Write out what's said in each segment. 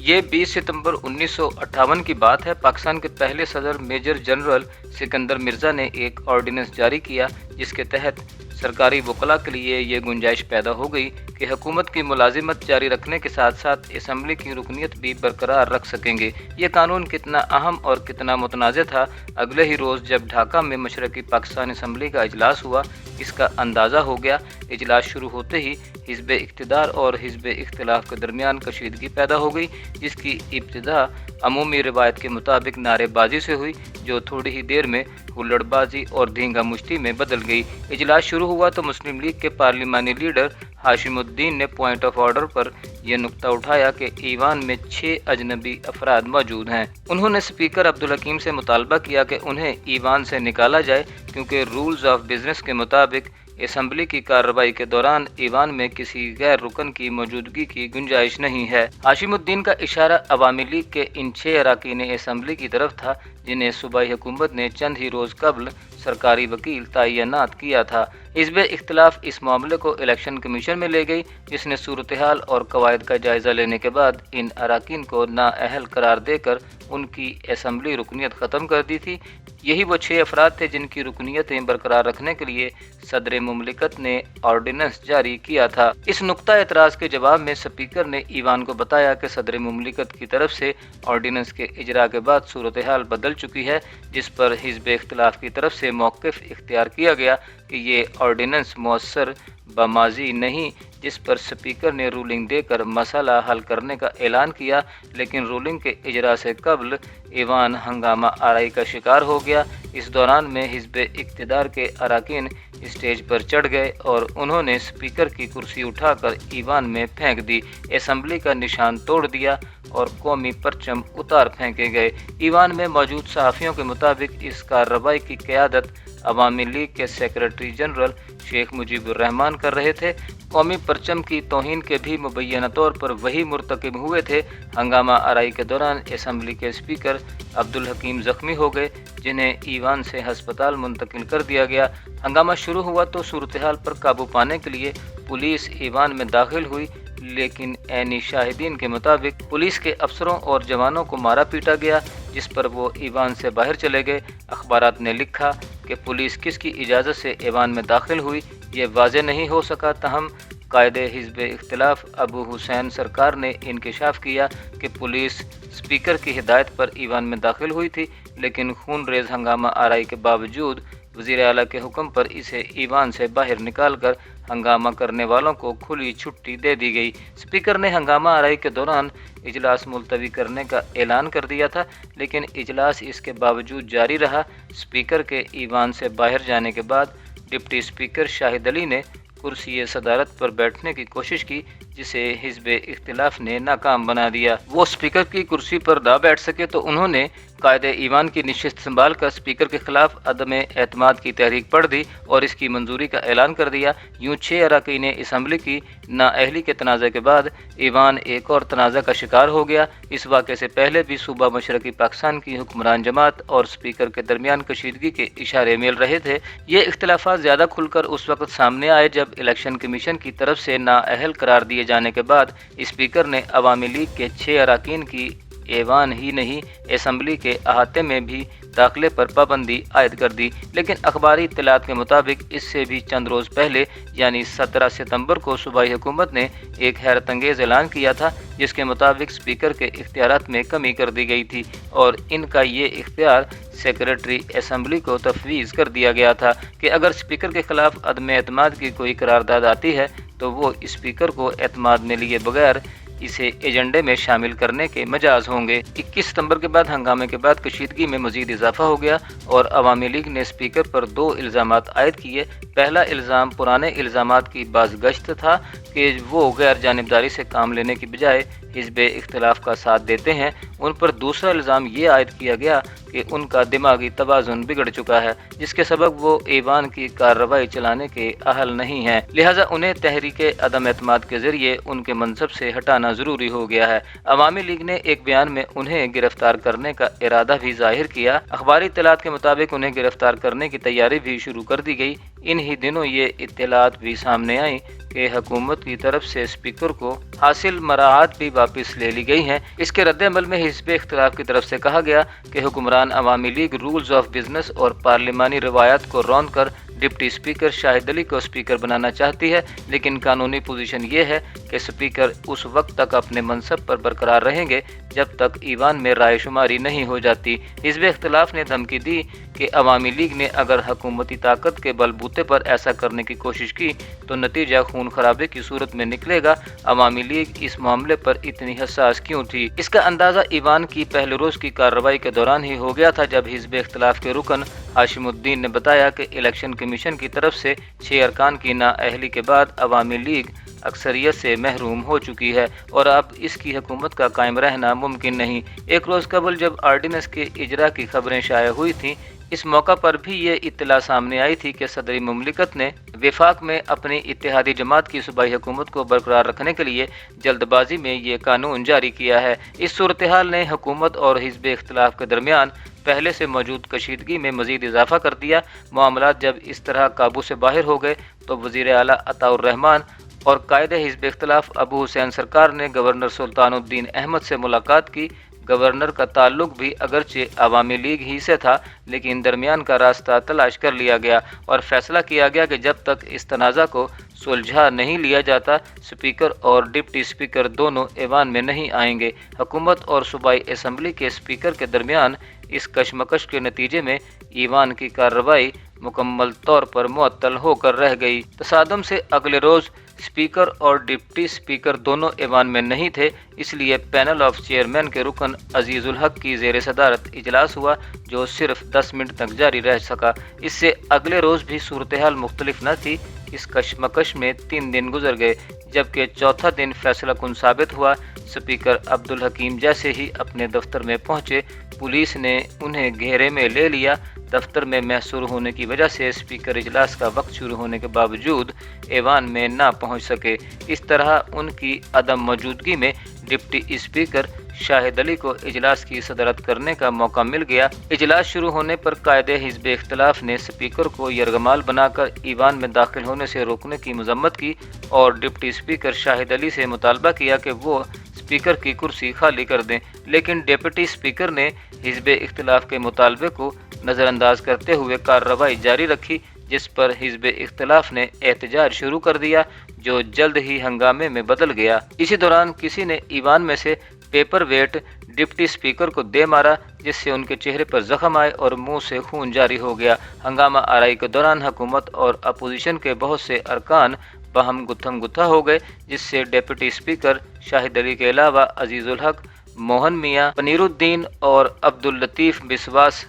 ये 20 सितंबर 1958 की बात है। पाकिस्तान के पहले सदर मेजर जनरल सिकंदर मिर्ज़ा ने एक ऑर्डिनेंस जारी किया, जिसके तहत सरकारी वकला के लिए ये गुंजाइश पैदा हो गई कि हुकूमत की मुलाजिमत जारी रखने के साथ साथ असम्बली की रुकनीत भी बरकरार रख सकेंगे। ये कानून कितना अहम और कितना मुतनाज़ था, अगले ही रोज़ जब ढाका में मशरक़ी पाकिस्तान असम्बली का इजलास हुआ, इसका अंदाज़ा हो गया। इजलास शुरू होते ही हिज़्ब इक़्तिदार और हिज़्ब इख्तिलाफ के दरमियान कशीदगी पैदा हो गई, जिसकी इब्तिदा अमूमी रिवायत के मुताबिक नारेबाजी से हुई, जो थोड़ी ही देर में हुल्लड़बाजी और धींगा मुश्ती में बदल गई। इजलास शुरू हुआ तो मुस्लिम लीग के पार्लिमानी लीडर हाशिमुद्दीन ने पॉइंट ऑफ ऑर्डर पर यह नुक्ता उठाया कि ईवान में 6 अजनबी अफराद मौजूद हैं। उन्होंने स्पीकर अब्दुल हकीम से मुतालबा किया कि उन्हें ईवान से निकाला जाए, क्योंकि रूल्स ऑफ बिजनेस के मुताबिक असम्बली की कार्रवाई के दौरान ईवान में किसी गैर रुकन की मौजूदगी की गुंजाइश नहीं है। हाशिमुद्दीन का इशारा अवामी लीग के इन 6 अरकान असम्बली की तरफ था, जिन्हें सूबाई हुकूमत ने चंद ही रोज़ कबल सरकारी वकील तैनात किया था। हिज़्ब इख्तिलाफ इस मामले को इलेक्शन कमीशन में ले गई, जिसने सूरत हाल और कवायद का जायज़ा लेने के बाद इन अरकान को नाअहल करार देकर उनकी असम्बली रुकनीत ख़त्म कर दी थी। यही वो 6 अफराद थे जिनकी रुकनीतें बरकरार रखने के लिए सदर मुमलिकत ने ऑर्डिनेंस जारी किया था। इस नुक्ता एतराज़ के जवाब में स्पीकर ने ईवान को बताया कि सदर मुमलिकत की तरफ से ऑर्डिनेंस के इजरा के बाद सूरत हाल बदल चुकी है, जिस पर हिज़्ब इख्तिलाफ की तरफ से मौक़िफ़ इख्तियार किया गया कि ये ऑर्डिनेंस मौसर बमाजी नहीं, जिस पर स्पीकर ने रूलिंग देकर मसला हल करने का ऐलान किया। लेकिन रूलिंग के इजरा से कबल ईवान हंगामा आराई का शिकार हो गया। इस दौरान में हिज़्ब इक़्तिदार के अरकान स्टेज पर चढ़ गए और उन्होंने स्पीकर की कुर्सी उठाकर ईवान में फेंक दी, असम्बली का निशान तोड़ दिया और कौमी परचम उतार फेंके गए। ईवान में मौजूद सहाफ़ियों के मुताबिक इस कार्रवाई की क़यादत अवामी लीग के सेक्रेटरी जनरल शेख मुजीबुर रहमान कर रहे थे। कौमी परचम की तौहीन के भी मुबैना तौर पर वही मुर्तकिब हुए थे। हंगामा आराई के दौरान असम्बली के स्पीकर अब्दुल हकीम ज़ख्मी हो गए, जिन्हें ईवान से हस्पताल मुंतकिल कर दिया गया। हंगामा शुरू हुआ तो सूरत हाल पर काबू पाने के लिए पुलिस ईवान में दाखिल हुई, लेकिन ऐनी शाहिदीन के मुताबिक पुलिस के अफसरों और जवानों को मारा पीटा गया, जिस पर वो ईवान से बाहर चले गए। अखबारात ने लिखा कि पुलिस किसकी इजाज़त से ईवान में दाखिल हुई ये वाज़ेह नहीं हो सका, तहम कायदे हिज़्ब इख्तिलाफ अबू हुसैन सरकार ने इंकशाफ किया कि पुलिस स्पीकर की हिदायत पर ईवान में दाखिल हुई थी, लेकिन खून रेज़ हंगामा आराई के बावजूद वज़ीर आला के हुक्म पर इसे ईवान से बाहर निकाल कर हंगामा करने वालों को खुली छुट्टी दे दी गई। स्पीकर ने हंगामा आराई के दौरान इजलास मुलतवी करने का ऐलान कर दिया था, लेकिन इजलास इसके बावजूद जारी रहा। स्पीकर के ईवान से बाहर जाने के बाद डिप्टी स्पीकर शाहिद अली ने कुर्सी सदारत पर बैठने की कोशिश की, जिसे हिज़्ब इख्तिलाफ ने नाकाम बना दिया। वो स्पीकर की कुर्सी पर ना बैठ सके तो उन्होंने कायदे ईवान की नशिस्त संभाल कर स्पीकर के खिलाफ अदम एतमाद की तहरीक पढ़ दी और इसकी मंजूरी का ऐलान कर दिया। यूँ 6 अरकान असम्बली की नाअहली के तनाज़े के बाद ईवान एक और तनाज़ा का शिकार हो गया। इस वाक़े से पहले भी सूबा मशरक़ी पाकिस्तान की हुक्मरान जमात और स्पीकर के दरमियान कशीदगी के इशारे मिल रहे थे। ये इख्तिलाफ़ात ज़्यादा खुलकर उस वक्त सामने आए जब इलेक्शन कमीशन की तरफ से नाअहल करार दिए जाने के बाद स्पीकर ने अवामी लीग के 6 अरकान की ऐवान ही नहीं असम्बली के अहाते में भी दाखिले पर पाबंदी आयद कर दी। लेकिन अखबारी इत्तलात के मुताबिक इससे भी चंद रोज़ पहले यानी 17 सितंबर को सूबाई हुकूमत ने एक हैरत अंगेज़ ऐलान किया था, जिसके मुताबिक स्पीकर के इख्तियारात में कमी कर दी गई थी और इनका ये इख्तियार सेक्रेटरी असम्बली को तफवीज़ कर दिया गया था कि अगर स्पीकर के खिलाफ अदम एतमाद की कोई करारदाद आती है तो वो स्पीकर को एतमाद में लिए बगैर इसे एजेंडे में शामिल करने के मजाज होंगे। 21 सितंबर के बाद हंगामे के बाद कशीदगी में मजीद इजाफा हो गया और अवामी लीग ने स्पीकर पर 2 इल्ज़ामात आयद किए। पहला इल्ज़ाम पुराने इल्ज़ामात की बाज़गश्त था कि वो गैर जानिबदारी से काम लेने की बजाय हिज़्ब इख्तिलाफ का साथ देते हैं। उन पर दूसरा इल्ज़ाम ये आयद किया गया कि उनका दिमागी तवाज़ुन बिगड़ चुका है, जिसके सबब वो ईवान की कार्रवाई चलाने के अहल नहीं हैं, लिहाजा उन्हें तहरीक अदम एतमाद के ज़रिए उनके मनसब से हटाना ज़रूरी हो गया है। अवामी लीग ने एक बयान में उन्हें गिरफ्तार करने का इरादा भी जाहिर किया। अखबारी इत्तलात के मुताबिक उन्हें गिरफ्तार करने की तैयारी भी शुरू कर दी गई। इन ही दिनों ये इत्तलात भी सामने आई कि हुकूमत की तरफ से स्पीकर को हासिल मराहत भी वापस ले ली गई हैं। इसके रद्द-ए-अमल में हिज़्ब इख्तिलाफ की तरफ से कहा गया कि हुक्मरान अवामी लीग रूल्स ऑफ बिजनेस और पार्लिमानी रवायत को रौंद कर डिप्टी स्पीकर शाहिद अली को स्पीकर बनाना चाहती है, लेकिन कानूनी पोजीशन ये है कि स्पीकर उस वक्त तक अपने मनसब पर बरकरार रहेंगे जब तक ईवान में रायशुमारी नहीं हो जाती। हिज़्ब इख्तिलाफ ने धमकी दी कि अवामी लीग ने अगर हुकूमती ताकत के बलबूते पर ऐसा करने की कोशिश की तो नतीजा खून खराबे की सूरत में निकलेगा। अवामी लीग इस मामले पर इतनी हसास क्यों थी, इसका अंदाजा ईवान की पहले रोज की कार्रवाई के दौरान ही हो गया था, जब हिज़्ब इख्तिलाफ के रुकन हाशिमुद्दीन ने बताया कि इलेक्शन कमीशन की तरफ से 6 अरकान की नाअहली के बाद अवामी लीग अक्सरियत से महरूम हो चुकी है और अब इसकी हुकूमत का कायम रहना मुमकिन नहीं। एक रोज़ कबल जब आर्डिनेंस के इजरा की खबरें शाया हुई थीं, इस मौका पर भी ये इत्तला सामने आई थी कि सदरी मुमलिकत ने वफाक में अपनी इत्तेहादी जमात की सूबाई हुकूमत को बरकरार रखने के लिए जल्दबाजी में ये कानून जारी किया है। इस सूरत हाल ने हुकूमत और हिज़्ब इख्तिलाफ के दरमियान पहले से मौजूद कशीदगी में मजीद इजाफा कर दिया। मामलात जब इस तरह काबू से बाहर हो गए तो वज़ीर आला अताउर रहमान और कायदे हिज़्ब इख्तिलाफ अबू हुसैन सरकार ने गवर्नर सुल्तानुद्दीन अहमद से मुलाकात की। गवर्नर का ताल्लुक भी अगरचे अवामी लीग ही से था, लेकिन दरमियान का रास्ता तलाश कर लिया गया और फैसला किया गया कि जब तक इस तनाज़ा को सुलझा नहीं लिया जाता, स्पीकर और डिप्टी स्पीकर दोनों ऐवान में नहीं आएंगे। हुकूमत और सूबाई असम्बली के स्पीकर के दरमियान इस कशमकश के नतीजे में ईवान की कार्रवाई मुकम्मल तौर पर मुअत्तल होकर रह गई। तसादम से अगले रोज़ स्पीकर और डिप्टी स्पीकर दोनों ऐवान में नहीं थे, इसलिए पैनल ऑफ चेयरमैन के रुकन अजीजुल हक की ज़ेर सदारत इजलास हुआ जो सिर्फ 10 मिनट तक जारी रह सका। इससे अगले रोज़ भी सूरत हाल मुख्तलिफ न थी। इस कशमकश में 3 दिन गुजर गए, जबकि चौथा दिन फैसला कुन साबित हुआ। स्पीकर अब्दुल हकीम जैसे ही अपने दफ्तर में पहुंचे, पुलिस ने उन्हें घेरे में ले लिया। दफ्तर में महसूर होने की वजह से स्पीकर इजलास का वक्त शुरू होने के बावजूद ऐवान में ना पहुंच सके। इस तरह उनकी अदम मौजूदगी में डिप्टी स्पीकर शाहिद अली को इजलास की सदरत करने का मौका मिल गया। इजलास शुरू होने पर कायदे हिज़्ब इख्तिलाफ ने स्पीकर को यरगमाल बनाकर ईवान में दाखिल होने से रोकने की मजम्मत की और डिप्टी स्पीकर शाहिद अली से मुतालबा किया कि वो स्पीकर की कुर्सी खाली कर दें, लेकिन डिप्टी स्पीकर ने हिज़्ब इख्तिलाफ के मुतालबे को नज़रअंदाज करते हुए कार्रवाई जारी रखी, जिस पर हिज़्ब इख्तिलाफ ने एहतजाज शुरू कर दिया, जो जल्द ही हंगामे में बदल गया। इसी दौरान किसी ने ईवान में से पेपर वेट डिप्टी स्पीकर को दे मारा, जिससे उनके चेहरे पर जख्म आए और मुंह से खून जारी हो गया। हंगामा आराई के दौरान हुकूमत और अपोजिशन के बहुत से अरकान बहम गुत्थम गुत्था हो गए, जिससे डिप्टी स्पीकर शाहिद अली के अलावा अजीजुल हक, मोहन मियाँ, पनीरुद्दीन और अब्दुल लतीफ़ बिस्वास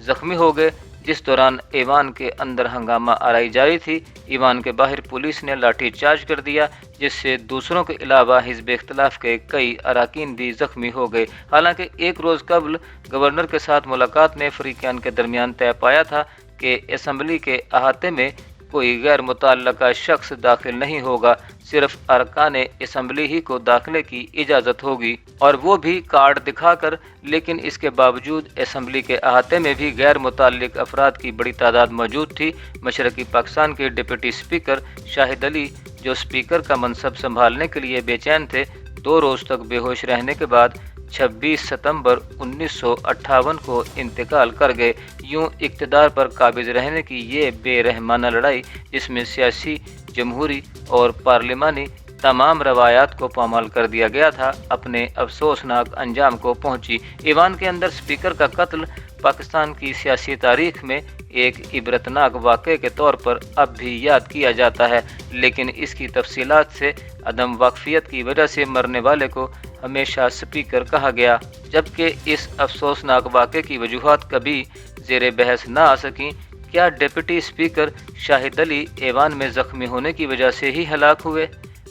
जख्मी हो गए। जिस दौरान ईवान के अंदर हंगामा आराई जारी थी, ईवान के बाहर पुलिस ने लाठी चार्ज कर दिया, जिससे दूसरों के अलावा हिज़्ब इख्तिलाफ के कई अराकीन भी जख्मी हो गए। हालांकि एक रोज़ कबल गवर्नर के साथ मुलाकात में फ़रीक़ैन के दरमियान तय पाया था कि असम्बली के अहाते में कोई गैर मुतल्लका शख्स दाखिल नहीं होगा, सिर्फ अरकान असम्बली ही को दाखिले की इजाज़त होगी और वो भी कार्ड दिखाकर। लेकिन इसके बावजूद असम्बली के अहाते में भी गैर मुतल्लिक अफराद की बड़ी तादाद मौजूद थी। मशरक़ी पाकिस्तान के डिप्टी स्पीकर शाहिद अली, जो स्पीकर का मनसब संभालने के लिए बेचैन थे, 2 रोज़ तक बेहोश रहने के बाद 26 सितंबर 1958 को इंतकाल कर गए। यूं इक़्तिदार पर काबिज रहने की ये बेरहमाना लड़ाई, जिसमें सियासी, जमहूरी और पार्लिमानी तमाम रवायात को पामाल कर दिया गया था, अपने अफसोसनाक अंजाम को पहुंची। ईवान के अंदर स्पीकर का कत्ल पाकिस्तान की सियासी तारीख में एक इबरतनाक वाक़े के तौर पर अब भी याद किया जाता है, लेकिन इसकी तफसीलात से अदम वाकफियत की वजह से मरने वाले को हमेशा स्पीकर कहा गया, जबकि इस अफसोसनाक वाक़े की वजूहात कभी ज़ेर बहस न आ सकीं। क्या डिप्टी स्पीकर शाहिद अली ऐवान में ज़ख्मी होने की वजह से ही हलाक हुए?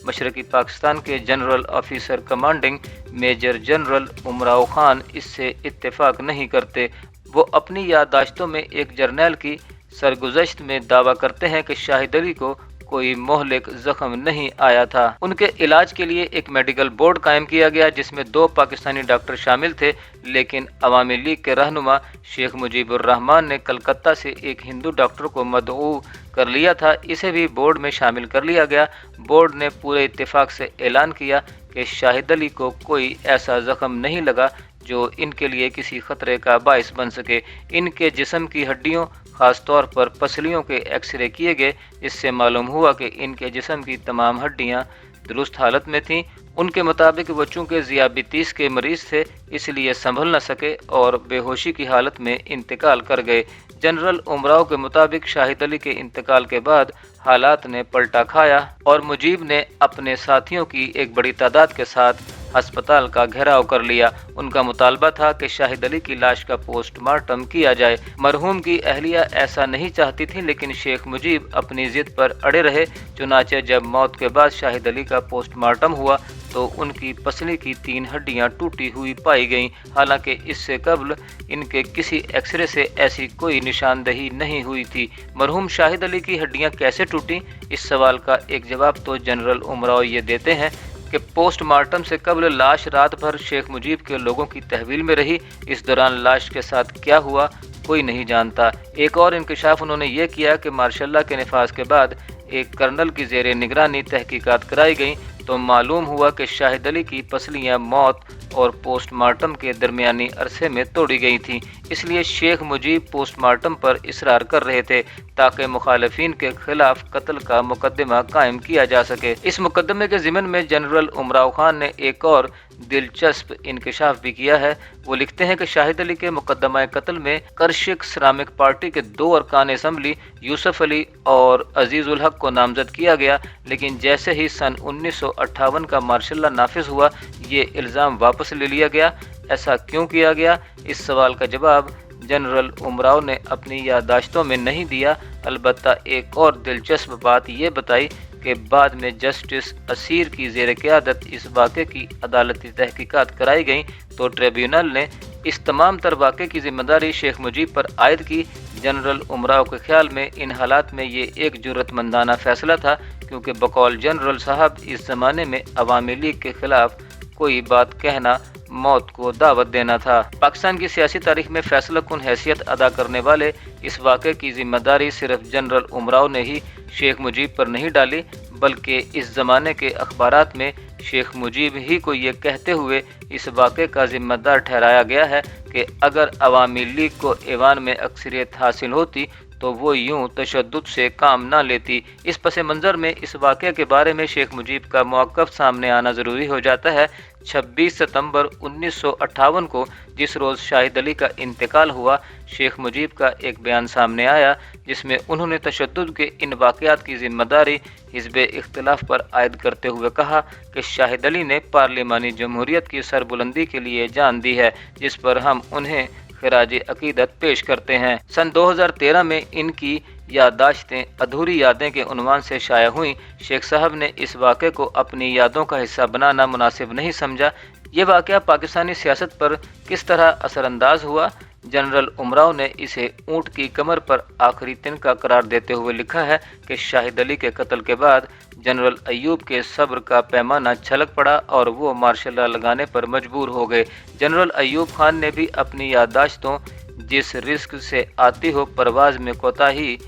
मशरक़ी पाकिस्तान के general officer commanding major general Umrao Khan इससे इत्तेफाक नहीं करते। वो अपनी याददाश्तों में एक जर्नैल की सरगुज़श्त में दावा करते हैं कि शाहिद अली को कोई मोहलिक जख्म नहीं आया था। उनके इलाज के लिए एक मेडिकल बोर्ड कायम किया गया, जिसमें 2 पाकिस्तानी डॉक्टर शामिल थे, लेकिन अवामी लीग के रहनुमा शेख मुजीबुर रहमान ने कलकत्ता से एक हिंदू डॉक्टर को मदऊ कर लिया था, इसे भी बोर्ड में शामिल कर लिया गया। बोर्ड ने पूरे इत्तेफाक से ऐलान किया कि शाहिद अली को कोई ऐसा जख्म नहीं लगा जो इनके लिए किसी खतरे का बायस बन सके। इनके जिस्म की हड्डियों, खास तौर पर पसलियों के एक्सरे किए गए, जिससे मालूम हुआ कि इनके जिस्म की तमाम हड्डियां दुरुस्त हालत में थीं। उनके मुताबिक वो चूँकि ज़ियाबितीस के मरीज़ थे, इसलिए संभल न सके और बेहोशी की हालत में इंतकाल कर गए। जनरल उमराव के मुताबिक शाहिद अली के इंतकाल के बाद हालात ने पलटा खाया और मुजीब ने अपने साथियों की एक बड़ी तादाद के साथ अस्पताल का घेराव कर लिया। उनका मुतालबा था कि शाहिद अली की लाश का पोस्टमार्टम किया जाए। मरहूम की अहलिया ऐसा नहीं चाहती थी, लेकिन शेख मुजीब अपनी जिद पर अड़े रहे। चुनाचे जब मौत के बाद शाहिद अली का पोस्टमार्टम हुआ तो उनकी पसली की 3 हड्डियां टूटी हुई पाई गईं। हालांकि इससे कबल इनके किसी एक्सरे से ऐसी कोई निशानदही नहीं हुई थी। मरहूम शाहिद अली की हड्डियां कैसे टूटी, इस सवाल का एक जवाब तो जनरल उमराव ये देते हैं कि पोस्टमार्टम से कबल लाश रात भर शेख मुजीब के लोगों की तहवील में रही। इस दौरान लाश के साथ क्या हुआ कोई नहीं जानता। एक और इंकशाफ उन्होंने ये किया कि मार्शल्ला के नफाज के बाद एक कर्नल की ज़ेरे निगरानी तहकीकात कराई गई तो मालूम हुआ कि शाहिद अली की पसलियां मौत और पोस्टमार्टम के दरमियानी अरसे में तोड़ी गई थीं। इसलिए शेख मुजीब पोस्टमार्टम पर इसरार कर रहे थे ताकि मुखालिफिन के खिलाफ कत्ल का मुकदमा कायम किया जा सके। इस मुकदमे के ज़िमन में जनरल उमराव खान ने एक और दिलचस्प इंकशाफ भी किया है। वो लिखते हैं कि शाहिद अली के मुकदमा कत्ल में करशिक इस्लामिक पार्टी के 2 अरकान असम्बली यूसुफ अली और अजीजुल हक को नामजद किया गया, लेकिन जैसे ही सन 1958 का मार्शल्ला नाफिज हुआ, ये इल्ज़ाम वापस ले लिया गया। ऐसा क्यों किया गया, इस सवाल का जवाब जनरल उमराव ने अपनी याददाश्तों में नहीं दिया। अलबत्ता एक और दिलचस्प बात ये बताई कि बाद में जस्टिस असीर की ज़ेर क़यादत इस वाक़े की अदालती तहकीकात कराई गई तो ट्रिब्यूनल ने इस तमाम तर वाक़े की ज़िम्मेदारी शेख मुजीब पर आयद की। जनरल उमराव के ख्याल में इन हालात में ये एक जुर्रतमंदाना फ़ैसला था, क्योंकि बकौल जनरल साहब इस ज़माने में अवामी लीग के ख़िलाफ़ कोई बात कहना मौत को दावत देना था। पाकिस्तान की सियासी तारीख में फैसला कुन हैसियत अदा करने वाले इस वाक़े की जिम्मेदारी सिर्फ जनरल उमराव ने ही शेख मुजीब पर नहीं डाली, बल्कि इस ज़माने के अखबारात में शेख मुजीब ही को ये कहते हुए इस वाक़े का जिम्मेदार ठहराया गया है कि अगर अवामी लीग को ऐवान में अक्सरियत हासिल होती तो वो यूं तशद्दुद से काम ना लेती। इस पस मंज़र में इस वाक़े के बारे में शेख मुजीब का मौक़िफ़ सामने आना ज़रूरी हो जाता है। 26 सितंबर 1958 को जिस रोज़ शाहिद अली का इंतकाल हुआ, शेख मुजीब का एक बयान सामने आया जिसमें उन्होंने तशद्दुद के इन वाक़यात की ज़िम्मेदारी हिज़्ब इख्तिलाफ़ पर आयद करते हुए कहा कि शाहिद अली ने पार्लिमानी जमहूरियत की सरबुलंदी के लिए जान दी है, जिस पर हम उन्हें खिराज अकीदत पेश करते हैं। सन 2013 में इनकी याददाश्तें अधूरी यादें के उन्वान से शाया हुई। शेख साहब ने इस वाक़े को अपनी यादों का हिस्सा बनाना मुनासिब नहीं समझा। ये वाक़या पाकिस्तानी सियासत पर किस तरह असरअंदाज हुआ, जनरल उमराव ने इसे ऊँट की कमर पर आखिरी तिनका करार देते हुए लिखा है कि शाहिद अली के कत्ल के बाद जनरल अयूब के सब्र का पैमाना छलक पड़ा और वो मार्शल लगाने पर मजबूर हो गए। जनरल अयूब खान ने भी अपनी याददाश्तों जिस रिस्क से आती हो परवाज़ में कोताही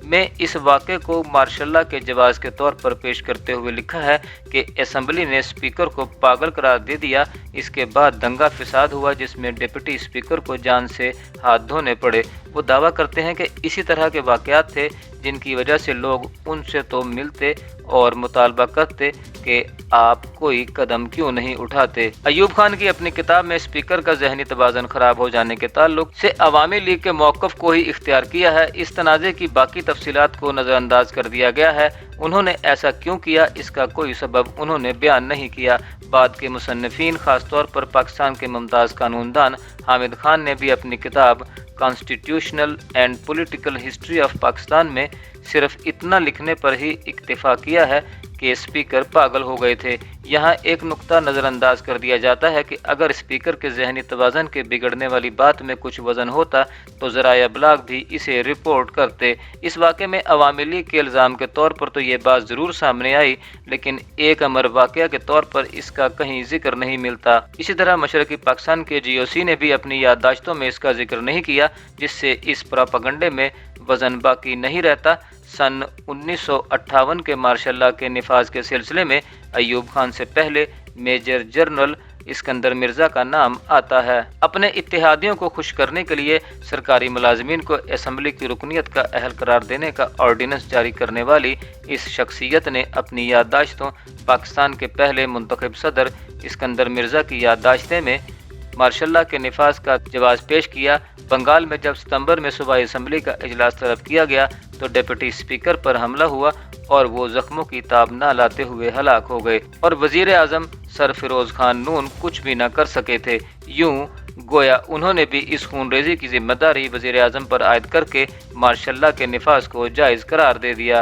में इस वाक़े को मार्शल्ला के जवाज़ के तौर पर पेश करते हुए लिखा है कि असम्बली ने स्पीकर को पागल करार दे दिया। इसके बाद दंगा फिसाद हुआ जिसमें डिप्टी स्पीकर को जान से हाथ धोने पड़े। वो दावा करते हैं कि इसी तरह के वाक़यात थे जिनकी वजह से लोग उनसे तो मिलते और मुतालबा करते कि आप कोई कदम क्यों नहीं उठाते। अयूब खान की अपनी किताब में स्पीकर का जहनी तवाज़ुन ख़राब हो जाने के ताल्लुक से अवामी लीग के मौक़िफ़ को ही इख्तियार किया है। इस तनाज़े की बाकी तफसीलात को नज़रअंदाज कर दिया गया है। उन्होंने ऐसा क्यों किया, इसका कोई सबब उन्होंने बयान नहीं किया। बाद के मुसन्निफ़ीन ख़ास तौर पर पाकिस्तान के मुमताज़ कानूनदान हामिद खान ने भी अपनी किताब constitutional and political history of Pakistan में सिर्फ इतना लिखने पर ही इक्तिफा किया है कि स्पीकर पागल हो गए थे। यहाँ एक नुक्ता नज़रअंदाज कर दिया जाता है कि अगर स्पीकर के जहनी तवाज़ुन के बिगड़ने वाली बात में कुछ वज़न होता तो ज़राए अबलाग भी इसे रिपोर्ट करते। इस वाक़े में अवामी लीग के इल्ज़ाम के तौर पर तो ये बात ज़रूर सामने आई, लेकिन एक अमर वाक़या के तौर पर इसका कहीं जिक्र नहीं मिलता। इसी तरह मशरक़ी पाकिस्तान के GOC ने भी अपनी याददाश्तों में इसका जिक्र नहीं किया, जिससे इस प्रोपेगेंडे में वज़न बाकी नहीं रहता। सन 1958 के मार्शल लॉ के निफाज के सिलसिले में अयूब खान से पहले मेजर जनरल सिकंदर मिर्जा का नाम आता है। अपने इत्तेहादियों को खुश करने के लिए सरकारी मुलाजमीन को असम्बली की रुकनियत का अहल करार देने का ऑर्डिनेंस जारी करने वाली इस शख्सियत ने अपनी याददाश्तों पाकिस्तान के पहले मुंतखब सदर सिकंदर मिर्जा की याददाश्तें में मार्शल लॉ के निफाज का जवाब पेश किया। बंगाल में जब सितंबर में सूबाई असम्बली का इजलास तलब किया गया तो डिप्टी स्पीकर पर हमला हुआ और वो जख्मों की ताब न लाते हुए हलाक हो गए और वजीर आजम सर फिरोज खान नून कुछ भी न कर सके थे। यूं गोया उन्होंने भी इस खूनरेजी की जिम्मेदारी वजीर आजम पर आयद करके मार्शल लॉ के निफाज को जायज़ करार दे दिया।